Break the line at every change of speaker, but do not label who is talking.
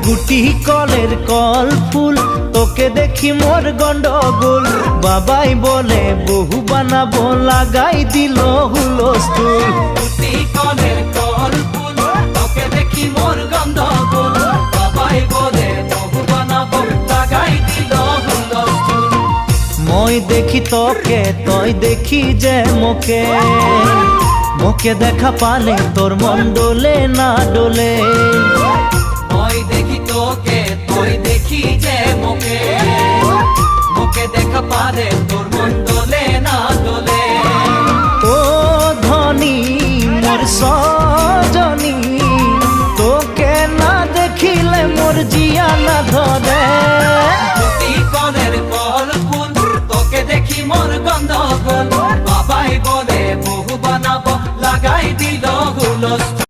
গুটি কলের কল ফুল তোকে দেখি মোর গন্ডগোল বাবাই বলে বহু বানাবো লাগাই দিল হুলস্থুল
গুটি কলের কল ফুল তোকে দেখি মোর গন্ডগোল বাবাই বলে বহু বানাবো লাগাই দিল হুলস্থুল
মই দেখি তোকে তই দেখি যে মোকে মোকে দেখা পালে তোর মন ডোলে না ডোলে
মই দেখি তোকে তুই দেখি যে মোকে মোকে দেখা পারে তোর মন দোলে না দোলে
ও ধনী মোর সজনী তোকে না দেখিলে মোর জিয়া না ধরে
গুটি কলের কল ফুল তোকে দেখি মোর গন্ডগোল বাবাই বলে বহু বানাবো লাগাই দিল হুলস্থুল